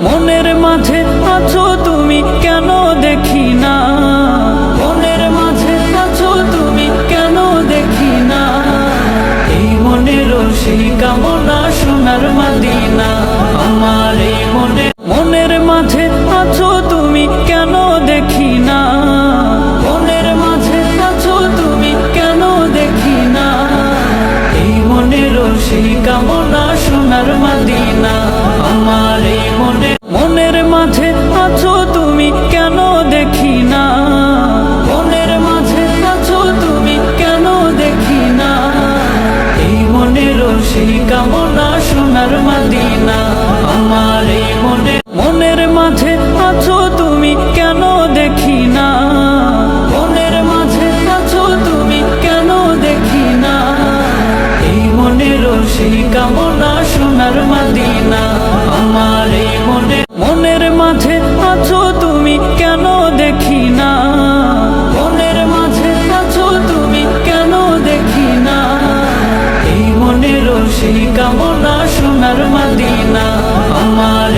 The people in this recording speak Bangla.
মনের মাঝে আছো তুমি কেন দেখি না, মনের মাঝে আছো তুমি কেন দেখি না, এই মনেরও সেই কামনা সোনার মদিনা। আমার এই মনের মাঝে আছো তুমি কেন দেখি না, মনের মাঝে আছো তুমি কেন দেখি না, এই মনেরও সেই কামনা সোনার মদিনা। আমার এই মনের মাঝে আছো তুমি কেন দেখি না, মনের মাঝে আছো তুমি কেন দেখি না, এই মনেরও সেই কামনা সোনার মদিনা। আমার এই মনের মাঝে আছো তুমি কেন দেখি না, মনের মাঝে আছো তুমি কেন দেখি না, এই মনেরও সেই কামনা সোনার মদিনা। আমার এই মনের মাঝে আছো তুমি কেন দেখি না, মনের মাঝে আছো তুমি কেন দেখি না, এই মনেরও সেই কামনা সোনার মদিনা। আমার